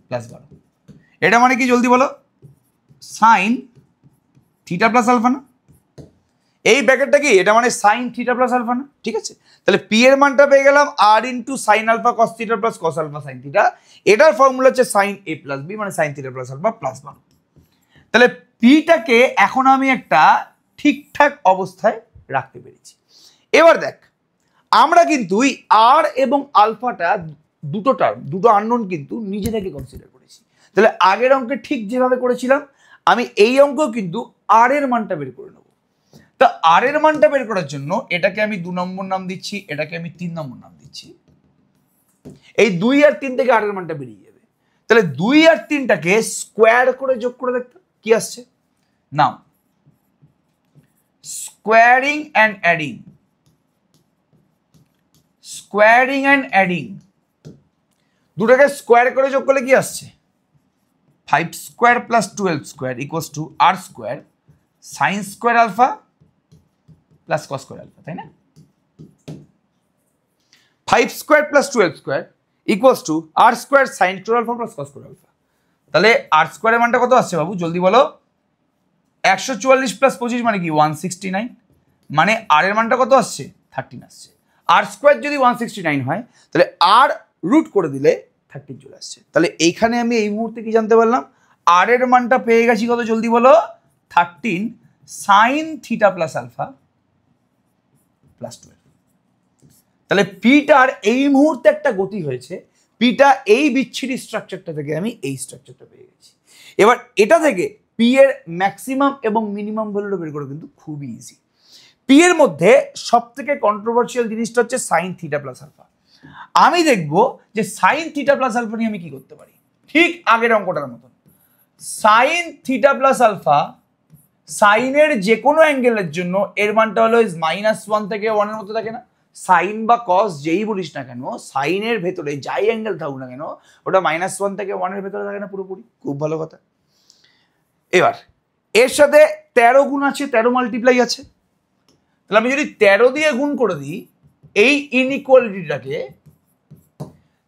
plus 12। এটা মানে কি জলদি বলো, সাইন থিটা প্লাস আলফা না, এই ব্র্যাকেটটা কি, এটা মানে সাইন থিটা প্লাস আলফা না, ঠিক আছে। তাহলে পি এর মানটা পেয়ে গেলাম r into sine alpha cos theta plus cos alpha sine theta. এটার ফর্মুলা হচ্ছে সাইন এ প্লাস বি মানে sine theta plus alpha plus 12। তাহলে পিটাকে এখন আমি একটা ঠিকঠাক অবস্থায় রাখতে পেরেছি। এবার দেখ আমরা কিন্তু আর এবং আলফাটা দুটো টার্ম, দুটো আননোন কিন্তু নিজে থেকে কনসিডার করেছি। তাহলে আগের অঙ্কে ঠিক যেভাবে করেছিলাম আমি এই অঙ্কেও কিন্তু আর এর মানটা বের করে নেব। তা আর এর মানটা বের করার জন্য এটাকে আমি 2 নম্বর নাম দিচ্ছি, এটাকে আমি 3 নম্বর নাম দিচ্ছি। এই 2 আর 3 থেকে আর এর মানটা বেরিয়ে যাবে। তাহলে 2 আর 3টাকে স্কোয়ার করে যোগ করে দেখতে কি আসছে। Now squaring and adding, squaring and adding, দুটোকে স্কোয়ার করে যোগ করলে কি আসছে, 5 square plus 12 square equals to r square sine square alpha plus cos square alpha, তাই না। 5 square plus 12 square equals to r square sine square alpha plus cos square alpha. তাহলে আর স্কোয়ারের মানটা কত আসছে বাবু জলদি বলো, 144 প্লাস 25 মানে কি 169, মানে আর এর মানটা কত আসছে 13 আসছে। আর স্কোয়ার যদি 169 হয় তাহলে আর রুট করে দিলে 13 চলে আসছে। তাহলে এইখানে আমি এই মুহূর্তে কি জানতে পারলাম, আর এর মানটা পেয়ে গেছি কত জলদি বলো, 13 sine theta plus alpha plus 12। তাহলে পিটার এই মুহূর্তে একটা গতি হয়েছে পিটা এই বিচ্ছিরি স্ট্রাকচারটা থেকে আমি এই স্ট্রাকচারটা পেয়ে গেছি। এবার এটা থেকে পি এর ম্যাক্সিমাম এবং মিনিমাম ভ্যালুটা বের করা কিন্তু খুবই ইজি। পি এর মধ্যে সব থেকে কন্ট্রোভার্সিয়াল জিনিসটা হচ্ছে সাইন থিটা প্লাস আলফা। আমি দেখব যে সাইন থিটা প্লাস আলফা নিয়ে আমি কি করতে পারি, ঠিক আগের অঙ্কটার মতন। সাইন থিটা প্লাস আলফা, সাইনের যে কোনো অ্যাঙ্গেলের জন্য এর মানটা হলো -1 থেকে 1 এর মধ্যে থাকে না। সাইন বা কস যেই বলিস না কেন, সাইনের ভেতরে যাই অ্যাঙ্গেল থাকুক না কেন, ওটা -1 থেকে 1 এর ভেতরে থাকে না পুরোপুরি। খুব ভালো কথা। এবার এর সাথে 13 গুণ আছে, 13 মাল্টিপ্লাই আছে। তাহলে আমি যদি 13 দিয়ে গুণ করে দিই এই ইনইকুয়ালিটিটাকে,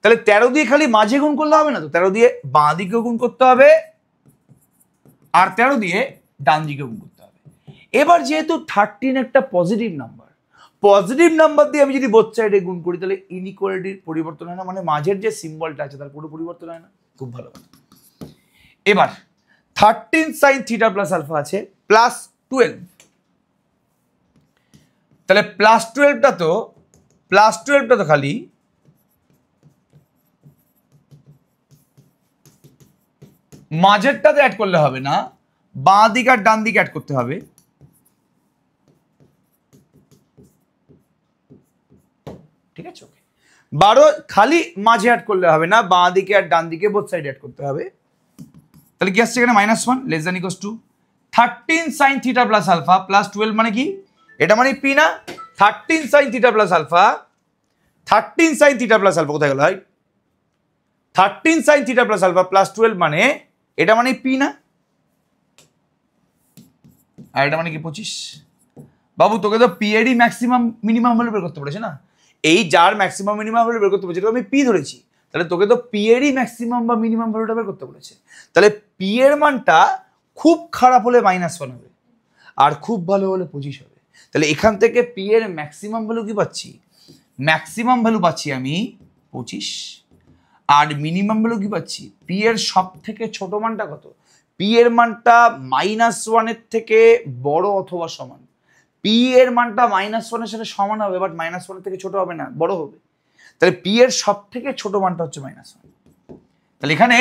তাহলে 13 দিয়ে খালি মাঝে গুণ করলে হবে না তো, 13 দিয়ে বাঁ দিকেও গুণ করতে হবে আর 13 দিয়ে ডান দিকে গুণ করতে হবে। এবার যেহেতু 13 একটা পজিটিভ নাম্বার, পজিটিভ নাম্বার দিয়ে আমি যদি বোথ সাইডে গুণ করি তাহলে ইনইকুয়ালিটির পরিবর্তন হয় না, মানে মাঝের যে সিম্বলটা আছে তার পুরো পরিবর্তন হয় না। খুব ভালো কথা। এবার 13 সাইন থিটা প্লাস আলফা আছে প্লাস 12, তাহলে প্লাস 12টা তো খালি মাঝেরটাতে অ্যাড করলে হবে না, বাঁ দিক আর ডান দিকে অ্যাড করতে হবে। ঠিক আছে, ওকে। 12 খালি মাঝে অ্যাড করলে হবে না, বাঁ দিকে আর ডান দিকে বোথ সাইড অ্যাড করতে হবে। তাহলে কি আসছে এখানে -1 less than equals to 13 sine theta plus alpha plus 12 মানে কি, এটা মানে পি না। 13 sine theta plus alpha, 13 sine theta plus alpha কোথায় গেল ভাই? 13 sine theta plus alpha plus 12 মানে এটা মানে পি না, আর এটা মানে কি 25। বাবু তোকে তো পি এরই ম্যাক্সিমাম মিনিমাম ভ্যালু বের করতে বলেছে না, এই যার ম্যাক্সিমাম মিনিমাম ভ্যালু বের করতে বলেছে আমি পি ধরেছি, তাহলে তোকে তো পি এরই ম্যাক্সিমাম বা মিনিমাম ভ্যালুটা বের করতে বলেছে। তাহলে পি এর মানটা খুব খারাপ হলে -1 হবে আর খুব ভালো হলে 25 হবে। তাহলে এখান থেকে পি এর ম্যাক্সিমাম ভ্যালু কি পাচ্ছি? ম্যাক্সিমাম ভ্যালু পাচ্ছি আমি 25, আর মিনিমাম ভ্যালু কি পাচ্ছি? পি এর সব থেকে ছোট মানটা কত? পি এর মানটা -1 এর থেকে বড় অথবা সমান। পি এর মানটা -1 এর সাথে সমান হবে, বাট -1 এর থেকে ছোট হবে না, বড় হবে। তাহলে পি এর সব থেকে ছোট মানটা হচ্ছে -1। তাহলে এখানে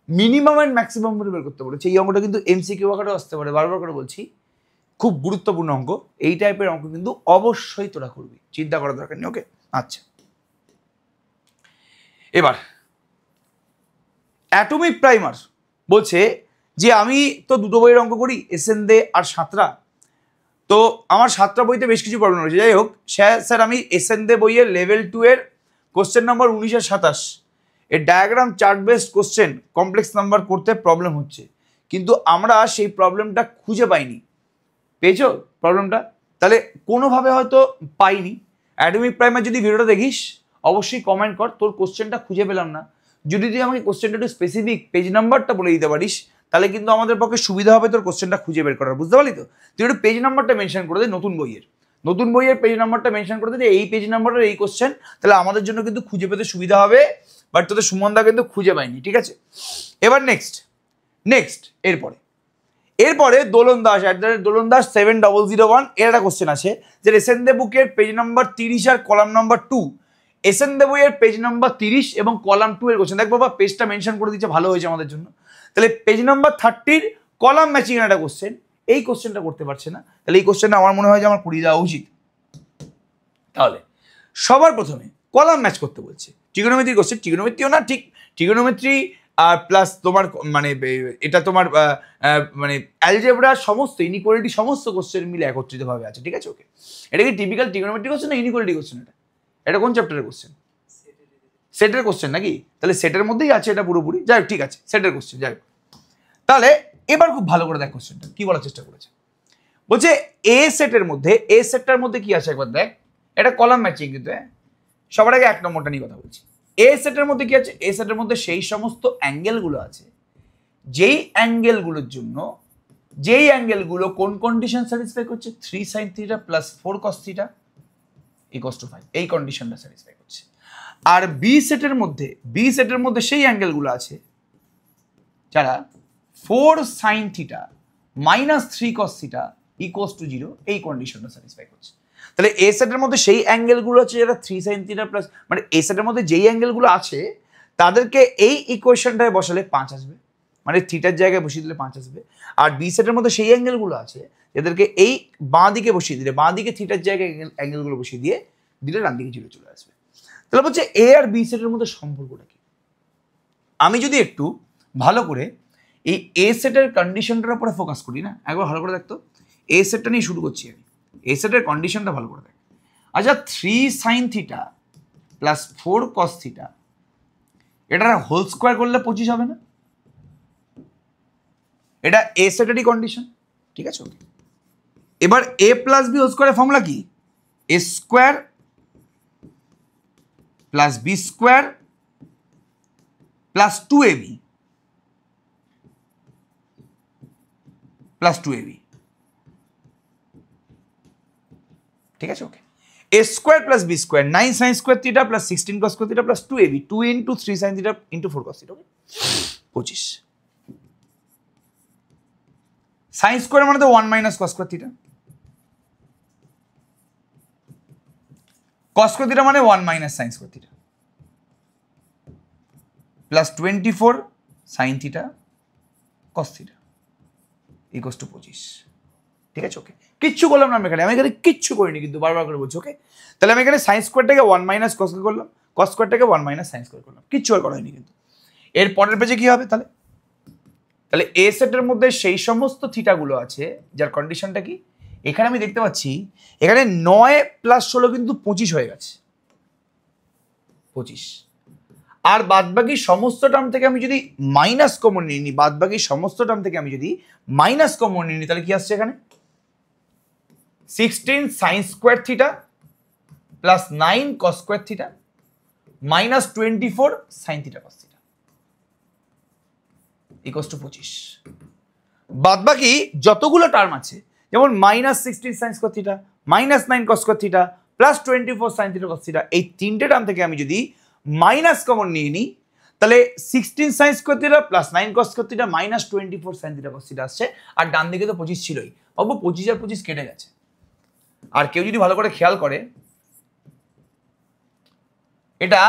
মিনিমাম এন্ড ম্যাক্সিমাম ভ্যালু বের করতে বলেছে। এই অঙ্কটা কিন্তু এমসিকিউ আকারে আসতে পারে, বারবার করে বলছি, খুব গুরুত্বপূর্ণ অঙ্ক। এই টাইপের অঙ্ক কিন্তু অবশ্যই তোরা করবি, চিন্তা করার দরকার নেই। ওকে, আচ্ছা। এবার অ্যাটমিক প্রাইমার বলছে যে আমি তো দুটো বইয়ের অঙ্ক করি, এসএন দে আর সাঁতরা। তো আমার 7টা বইতে বেশ কিছু প্রবলেম রয়েছে। যাই হোক স্যার আমি এসএন দে বইয়ের লেভেল 2 এর কোশ্চেন নাম্বার 19 আর 27 এর diagram chart based question complex number করতে প্রবলেম হচ্ছে, কিন্তু আমরা সেই প্রবলেমটা খুঁজে পাইনি। পেয়েছো প্রবলেমটা? তাহলে কোনোভাবে হয়তো পাইনি। অ্যাটমিক প্রাইমার যদি ভিডিওটা দেখিস অবশ্যই কমেন্ট কর, তোর কোশ্চেনটা খুঁজে পেলাম না। যদি তুই আমাকে কোশ্চেনটা একটু স্পেসিফিক পেজ নাম্বারটা বলে দিতে পারিস তাহলে কিন্তু আমাদের পক্ষে সুবিধা হবে তোর কোশ্চেনটা খুঁজে বের করার, বুঝতে পারলি তো? তুই একটু পেজ নাম্বারটা মেনশন করে দে, নতুন বইয়ের পেজ নাম্বারটা মেনশন করে দে, এই পেজ নাম্বারের এই কোশ্চেন, তাহলে আমাদের জন্য কিন্তু খুঁজে পেতে সুবিধা হবে। বাট তোদের সুমনদা কিন্তু খুঁজে পাইনি, ঠিক আছে? এবার নেক্সট এরপরে দোলন দাস দোলন দাস 7001 এর একটা কোশ্চেন আছে যে এসএন দে বুকের পেজ নাম্বার 30 আর কলাম নাম্বার 2, এসএন দে বইয়ের পেজ নাম্বার 30 এবং কলাম 2 এর কোশ্চেন। দেখ বাবা পেজটা মেনশন করে দিচ্ছে, ভালো হয়েছে আমাদের জন্য। তাহলে পেজ নাম্বার 30 কলাম ম্যাচিং এর একটা কোশ্চেন, এই কোশ্চেনটা করতে পারছে না, তাহলে এই কোশ্চেনটা আমার মনে হয় যে আমার করিয়ে দেওয়া উচিত। তাহলে সবার প্রথমে কলাম ম্যাচ করতে বলছে, ট্রিগোনোমেট্রির কোশ্চেন, ট্রিগোনোমেট্রিও না ঠিক, ট্রিগোনোমেট্রি আর প্লাস তোমার মানে এটা তোমার মানে অ্যালজেব্রা সমস্ত ইনইকুয়ালিটি সমস্ত কোশ্চেন মিলে একত্রিতভাবে আছে, ঠিক আছে? ওকে, এটা কি টিপিক্যাল ট্রিগোনোমেট্রি কোশ্চেন না ইনইকুয়ালিটি কোশ্চেন? এটা কোন চ্যাপ্টারের কোশ্চেন? সেটের কোশ্চেন নাকি? তাহলে সেটের মধ্যেই আছে এটা পুরোপুরি। যাই হোক, ঠিক আছে, সেটের কোশ্চেন। যাই হোক, তাহলে এবার খুব ভালো করে দেখ কোশ্চেনটা কি বলার চেষ্টা করেছে। বলছে এ সেটের মধ্যে কি আছে একবার দেখ। এটা কলাম ম্যাচিং কিন্তু, সবার আগে 1 নম্বরটা নিয়ে কথা বলছি। এ সেটের মধ্যে কি আছে? এ সেটের মধ্যে সেই সমস্ত অ্যাঙ্গেলগুলো আছে যেই অ্যাঙ্গেলগুলো কোন কন্ডিশন স্যাটিসফাই করছে? 3 sin θ plus 4 cos θ equals to 5, এই কন্ডিশনটা স্যাটিসফাই করছে। আর বি সেটের মধ্যে সেই অ্যাঙ্গেলগুলো আছে যারা 4 sin θ minus 3 cos θ equals to 0, এই কন্ডিশনটা স্যাটিসফাই করছে। তাহলে এ সেটের মধ্যে সেই অ্যাঙ্গেলগুলো আছে যারা 3 sin θ প্লাস, মানে এ সেটের মধ্যে যেই অ্যাঙ্গেলগুলো আছে তাদেরকে এই ইকুয়েশনটায় বসালে 5 আসবে, মানে থিটার জায়গায় বসিয়ে দিলে 5 আসবে। আর বি সেটের মধ্যে সেই অ্যাঙ্গেলগুলো আছে এদেরকে এই বাঁ দিকে বসিয়ে দিলে, বাঁ দিকে থিটার জায়গায় অ্যাঙ্গেলগুলো বসিয়ে দিয়ে দিলে ডান দিকে 0 চলে আসবে। তাহলে বলছে এ আর বি সেটের মধ্যে সম্পর্কটা কি। আমি যদি একটু ভালো করে এই এ সেটের কন্ডিশনটার উপরে ফোকাস করি না, একবার ভালো করে দেখতো। এ সেটটা নিয়ে শুরু করছি আমি, এ সেটের কন্ডিশনটা ভালো করে দেখ। আচ্ছা 3 sin theta plus 4 cos theta এটার হোল স্কোয়ার করলে 25 হবে না? এটা এ সেটেরই কন্ডিশন, ঠিক আছে। ওকে, এবার এ প্লাস বি হোল স্কোয়ারের ফর্মুলা কি? A square plus b square plus 2ab plus 2ab, ঠিক আছে। Okay, a square plus b square 9 sin square theta plus 16 cos square theta plus 2ab 2 into 3 sin theta into 4 cos theta, okay 25। sin square মানে তো 1 minus cos square theta, cos square theta মানে 1 minus sin square theta plus 24 sin theta cos theta equals to 25, ঠিক আছে। ওকে, কিচ্ছু করলাম না আমি এখানে কিচ্ছু করিনি, কিন্তু বারবার করে বলছি। ওকে, তাহলে আমি এখানে সাইন স্কোয়ারটাকে 1 minus cos স্কোয়ার করলাম, cos স্কোয়ারটাকে 1 minus sin স্কোয়ার করলাম, কিচ্ছু আর করা হয়নি। কিন্তু এর পরের পেজে কি হবে তাহলে? তাহলে এ সেটের মধ্যে সেই সমস্ত থিটাগুলো আছে যার কন্ডিশনটা কি, এখানে আমি দেখতে পাচ্ছি এখানে 9 প্লাস 16 কিন্তু 25 হয়ে গেছে, 25। আর বাদবাকি সমস্ত টার্ম থেকে আমি যদি মাইনাস কমন নিয়ে নিই, বাদবাকি সমস্ত টার্ম থেকে আমি যদি মাইনাস কমন নিয়ে নিই, তাহলে কি আসছে এখানে? 16 sin square theta plus 9 cos square theta minus 24 sin theta cos theta equals to 25। বাদবাকি যতগুলো টার্ম আছে, যেমন minus 16 sin square theta, minus 9 cos square theta plus 24 sin theta cos theta, এই তিনটে টার্ম থেকে আমি যদি মাইনাস কমন নিয়ে নিই, তাহলে 16 sin square theta plus 9 cos square theta minus 24 sin theta cos theta আসছে। আর ডান দিকে তো 25 ছিলই, বাবু 25 আর 25 কেটে গেছে। আর কেউ যদি ভালো করে খেয়াল করে, এটা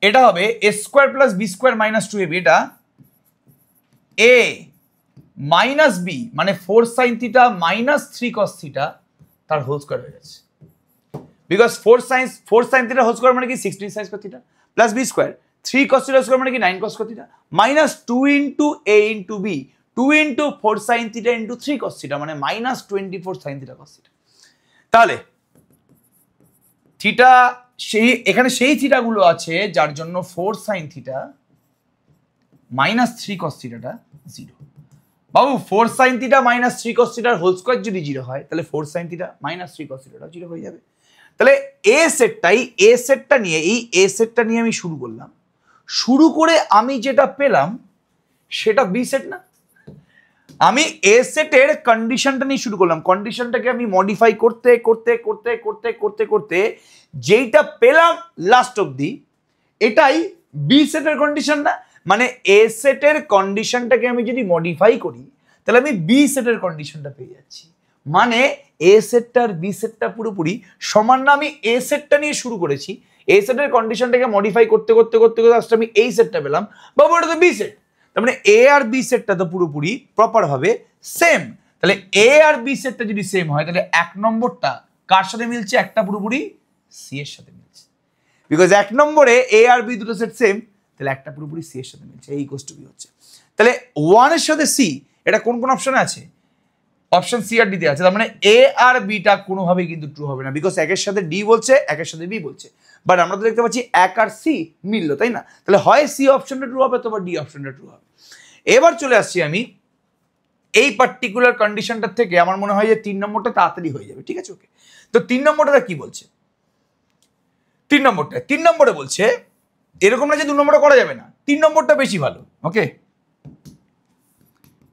এটা হবে a square plus b square minus 2ab, এটা এ মাইনাস বি মানে 4 sin theta minus 3 cos theta তার হোল স্কোয়ার হয়ে গেছে। Because 4 sin theta whole square মানে কি 16 sin square theta plus b square 3 cos theta square মানে কি 9 cos square theta minus 2 into a into b 2 into 4 sin theta into 3 cos theta মানে minus 24 sin theta cos theta. তাহলে থিটা সেই এখানে সেই থিটাগুলো আছে যার জন্য 4 sin থিটা মাইনাস 3 cos থিটাটা 0। বাবু 4 sin থিটা মাইনাস 3 cos থিটার হোল স্কোয়ার যদি 0 হয়, তাহলে 4 sin থিটা মাইনাস 3 cos থিটাটা 0 হয়ে যাবে। তাহলে এ সেটটা নিয়ে এই এ সেটটা নিয়ে আমি শুরু করলাম, শুরু করে আমি যেটা পেলাম সেটা বি সেট না। আমি এ সেটের কন্ডিশনটা নিয়ে শুরু করলাম, কন্ডিশনটাকে আমি মডিফাই করতে করতে করতে করতে করতে করতে যেইটা পেলাম লাস্ট অবধি, এটাই বি সেটের কন্ডিশন না। মানে এ সেটের কন্ডিশনটাকে আমি যদি মডিফাই করি, তাহলে আমি বি সেটের কন্ডিশনটা পেয়ে যাচ্ছি। মানে এ সেটটা আর বি সেটটা পুরোপুরি সমান না। আমি এ সেটটা নিয়ে শুরু করেছি, এ সেটের কন্ডিশনটাকে মডিফাই করতে করতে করতে করতে আসলে আমি এই সেটটা পেলাম, বাবু এটা তো বি সেট। তার মানে এ আর বি সেটটা তো পুরোপুরি প্রপার হবে সেম। তাহলে এ আর বি সেটটা যদি সেম হয়, তাহলে এক নম্বরটা কার সাথে মিলছে? একটা পুরোপুরি সি এর সাথে মিলছে। বিকজ এক নম্বরে এ আর বি দুটো সেট সেম, তাহলে একটা পুরোপুরি সি এর সাথে মিলছে, এই ইকুয়ালস টু বি হচ্ছে। তাহলে 1 এর সাথে সি, এটা কোন কোন অপশনে আছে? অপশন সি আর ডি তে আছে। তার মানে এ আর বিটা কোনোভাবেই কিন্তু ট্রু হবে না, বিকজ একের সাথে ডি বলছে, একের সাথে বি বলছে। বাট আমরা তো দেখতে পাচ্ছি এক আর সি মিললো, তাই না? তাহলে হয় সি অপশনটা ট্রু হবে অথবা ডি অপশনটা ট্রু হবে। এবার চলে আসছি আমি এই পার্টিকুলার কন্ডিশনটার থেকে, আমার মনে হয় যে 3 নম্বরটা তাড়াতাড়ি হয়ে যাবে, ঠিক আছে। ওকে, তো 3 নম্বরটা কি বলছে? 3 নম্বরে বলছে এরকম না যে 2 নম্বরটা করা যাবে না, 3 নম্বরটা বেশি ভালো। ওকে,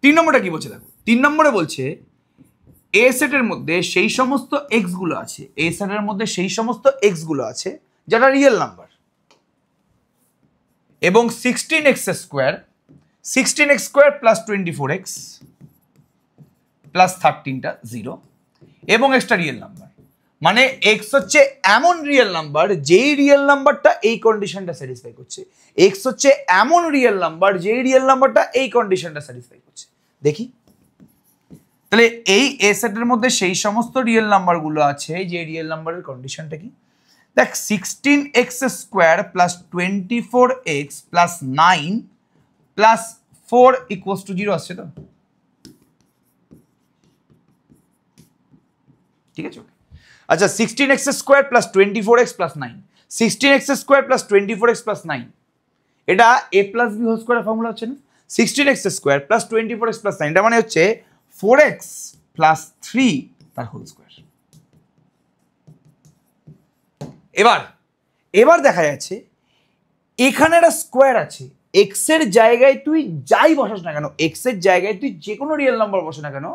3 নম্বরটা কি বলছে দেখো। 3 নম্বরে বলছে এ সেটের মধ্যে সেই সমস্ত এক্স গুলো আছে, এ সেটের মধ্যে সেই সমস্ত এক্স গুলো আছে যেটা রিয়েল নাম্বার, এবং 16x square plus 24x plus 13টা 0 এবং এক্সট্রা রিয়েল নাম্বার। মানে এক্স হচ্ছে এমন রিয়েল নাম্বার যেই রিয়েল নাম্বারটা এই কন্ডিশনটা স্যাটিসফাই করছে, এক্স হচ্ছে এমন রিয়েল নাম্বার যেই রিয়েল নাম্বারটা এই কন্ডিশনটা স্যাটিসফাই করছে। দেখি তাহলে এই এ সেটের মধ্যে সেই সমস্ত রিয়েল নাম্বারগুলো আছে যে রিয়েল নাম্বারের কন্ডিশনটা কি, দেখ 16x² plus 24x plus 9 plus 4 equals to 0 আসছে তো, ঠিক আছে? আচ্ছা 16x² plus 24x plus 9, 16x² plus 24x plus 9, এটা a প্লাস b হোল স্কয়ারের ফর্মুলা হচ্ছে না? 16x² প্লাস 24x প্লাস 9 এটা মানে হচ্ছে 4x প্লাস 3 তার হোল স্কয়ার। এবার দেখা যাচ্ছে এখানে একটা স্কোয়ার আছে, এক্স এর জায়গায় তুই যাই বসাস না কেন, এক্স এর জায়গায় তুই যে কোনো রিয়েল নাম্বার বসে না কেন,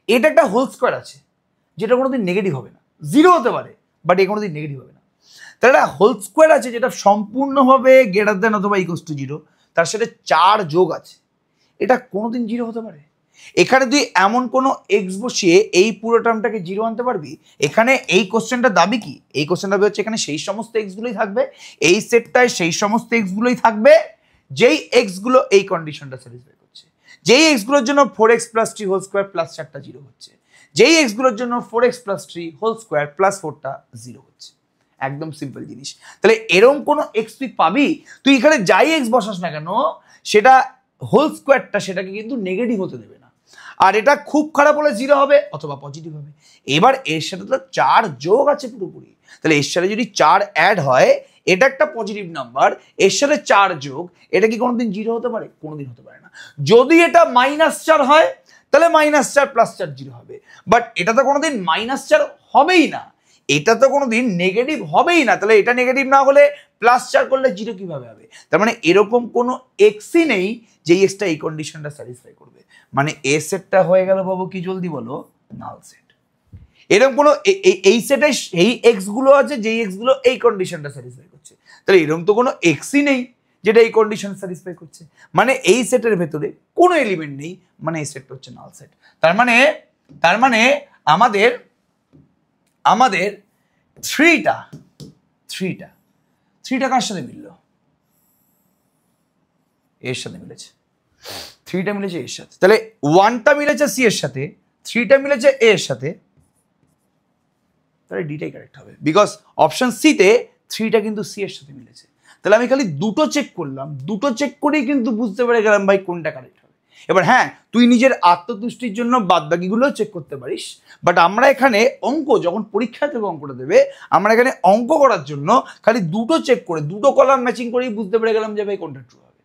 এটা একটা হোল স্কোয়ার আছে যেটা কোনোদিন নেগেটিভ হবে না, জিরো হতে পারে বাট এ কোনোদিন নেগেটিভ হবে না। তাহলে একটা হোল স্কোয়ার আছে যেটা সম্পূর্ণভাবে গ্রেটার দেন অথবা ইকুয়ালস টু 0, তার সাথে 4 যোগ আছে, এটা কোনোদিন 0 হতে পারে? এখানে তুই এমন কোনো এক্স বসিয়ে এই পুরো টার্মটাকে 0 আনতে পারবি? এখানে এই কোশ্চেনটা দাবি কি? এই কোশ্চেন দাবি হচ্ছে এখানে সেই সমস্ত এক্স গুলোই থাকবে, এই সেটটায় সেই সমস্ত এক্স গুলোই থাকবে যেই এক্স গুলো এই কন্ডিশনটা স্যাটিসফাই করছে, যেই এক্স গুলোর জন্য 4x plus 3 whole square plus 4টা 0 হচ্ছে, যেই এক্স গুলোর জন্য 4x plus 3 whole square plus 4টা 0 হচ্ছে। একদম সিম্পল জিনিস। তাহলে এরকম কোনো এক্স তুই পাবি, তুই এখানে যাই এক্স বসাস না কেন সেটা হোল স্কোয়ারটা সেটাকে কিন্তু নেগেটিভ হতে দেবে না, আর এটা খুব খারাপ হলে 0 হবে অথবা পজিটিভ হবে। এবার এর সাথে তো 4 যোগ আছে পুরোপুরি, তাহলে এর সাথে যদি 4 অ্যাড হয় এটা একটা পজিটিভ নাম্বার, এর সাথে 4 যোগ, এটা কি কোনোদিন 0 হতে পারে? কোনোদিন হতে পারে না। যদি এটা -4 হয় তাহলে -4 প্লাস 4 0 হবে, বাট এটা তো কোনোদিন -4 হবেই না, এটা তো কোনোদিন নেগেটিভ হবেই না, তাহলে এটা নেগেটিভ না হলে +4 করলে 0 কিভাবে হবে? তার মানে এরকম কোনো এক্সই নেই যে এক্সটা এই কন্ডিশনটা স্যাটিসফাই করবে। মানে এ সেটটা হয়ে গেল বাবু কি, জলদি বলো, নাল সেট। এরকম কোনো এই সেটে এই এক্স গুলো আছে যেই এক্স গুলো এই কন্ডিশনটা স্যাটিসফাই করছে, তাহলে এরকম তো কোনো এক্সই নেই যেটা এই কন্ডিশন স্যাটিসফাই করছে, মানে এই সেটের ভেতরে কোনো এলিমেন্ট নেই, মানে এই সেটটা হচ্ছে নাল সেট। তার মানে আমাদের থ্রিটা কার সাথে মিললো? এর সাথে মিলেছে, 3টা মিলেছে এর সাথে, তাহলে 1টা মিলেছে সি এর সাথে, 3টা মিলেছে এ এর সাথে, তাহলে ডিটাই কারেক্ট হবে, বিকজ অপশন সি তে 3টা কিন্তু সি এর সাথে মিলেছে। তাহলে আমি খালি দুটো চেক করলাম, দুটো চেক করেই কিন্তু বুঝতে পেরে গেলাম ভাই কোনটা কারেক্ট হবে। এবার হ্যাঁ, তুই নিজের আত্মতুষ্টির জন্য বাদবাকিগুলো চেক করতে পারিস, বাট আমরা এখানে অঙ্ক, যখন পরীক্ষা থেকে অঙ্কটা দেবে, আমরা এখানে অঙ্ক করার জন্য খালি দুটো চেক করে, দুটো কলাম ম্যাচিং করেই বুঝতে পেরে গেলাম যে ভাই কোনটা ট্রু হবে।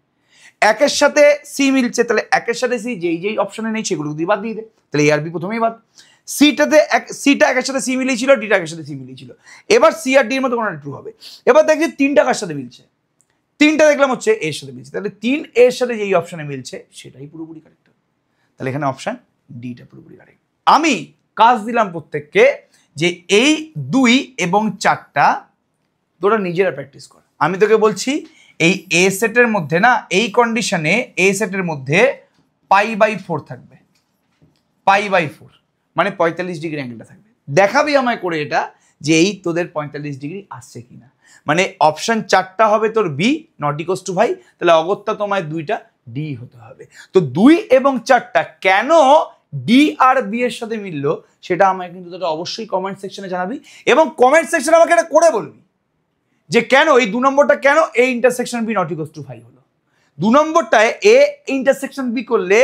একের সাথে সি মিলছে, তাহলে একের সাথে সি যেই অপশনে নেই সেগুলো তুই বাদ দিয়ে দে, তাহলে এ আর বি প্রথমেই বাদ। সিটা একের সাথে সি মিলিয়েছিল, ডিটা একের সাথে সি মিলিয়েছিল, এবার সি আর ডির মধ্যে কোনটা ট্রু হবে? এবার দেখছি 3টা কার সাথে মিলছে, 3টা দেখলাম হচ্ছে এর সাথে মিলছে, তাহলে 3 এর সাথে যেই অপশনে মিলছে সেটাই পুরোপুরি কারেক্ট হবে, তাহলে এখানে অপশন ডিটা পুরোপুরি কারেক্ট। আমি কাজ দিলাম প্রত্যেককে যে এই 2 এবং 4টা তোরা নিজেরা প্র্যাকটিস কর। আমি তোকে বলছি এই এ সেটের মধ্যে না, এই কন্ডিশনে এ সেটের মধ্যে π/4 থাকবে, π/4 মানে 45 ডিগ্রি অ্যাঙ্গেলটা থাকবে। দেখাবি আমায় করে এটা যে এই তোদের 45 ডিগ্রি আসছে কিনা, মানে অপশন 4টা হবে তোর বি নট ইকুয়ালস টু ভাই, তাহলে অগত্যা তোমায় 2টা ডি হতে হবে। তো 2 এবং 4টা কেন ডি আর বি এর সাথে মিললো সেটা আমায় কিন্তু তোরা অবশ্যই কমেন্ট সেকশনে জানাবি, এবং কমেন্ট সেকশনে আমাকে এটা করে বলবি যে কেন এই 2 নম্বরটা কেন a intersection b not equals to 5 হলো। 2 নম্বরটায় এ ইন্টারসেকশন বি করলে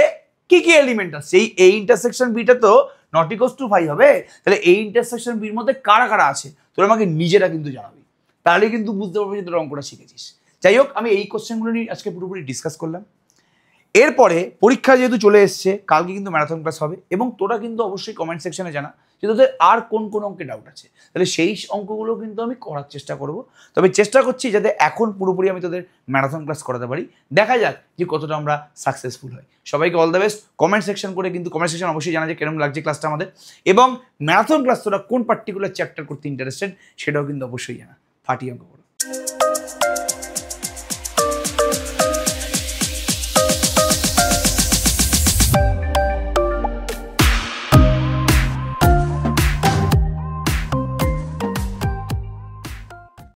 কি কি এলিমেন্ট আছে, এই এ ইন্টারসেকশন বিটা তো নট ইকুয়ালস টু 5 হবে, তাহলে এই ইন্টারসেকশন বির মধ্যে কারা কারা আছে তোরা আমাকে নিজেরা কিন্তু জানাবি, তাহলে কিন্তু বুঝতে পারবি যে তোরা অঙ্কটা শিখেছিস। যাই হোক, আমি এই কোশ্চেনগুলো নিয়ে আজকে পুরোপুরি ডিসকাস করলাম। এরপরে পরীক্ষা যেহেতু চলে এসছে, কালকে কিন্তু ম্যারাথন ক্লাস হবে, এবং তোরা কিন্তু অবশ্যই কমেন্ট সেকশনে জানা যে তোদের আর কোন কোন অঙ্কে ডাউট আছে, তাহলে সেই অঙ্কগুলো কিন্তু আমি করার চেষ্টা করব। তবে চেষ্টা করছি যাতে এখন পুরোপুরি আমি তোদের ম্যারাথন ক্লাস করাতে পারি, দেখা যাক যে কতটা আমরা সাকসেসফুল হয়। সবাইকে all the best. Comment section করে কিন্তু কমেন্ট সেকশন অবশ্যই জানা যে কেরম লাগছে ক্লাসটা আমাদের, এবং ম্যারাথন ক্লাস তোরা কোন পার্টিকুলার চ্যাপ্টার করতে ইন্টারেস্টেড সেটাও কিন্তু অবশ্যই জানা। ফাটিয়ে অঙ্ক করো।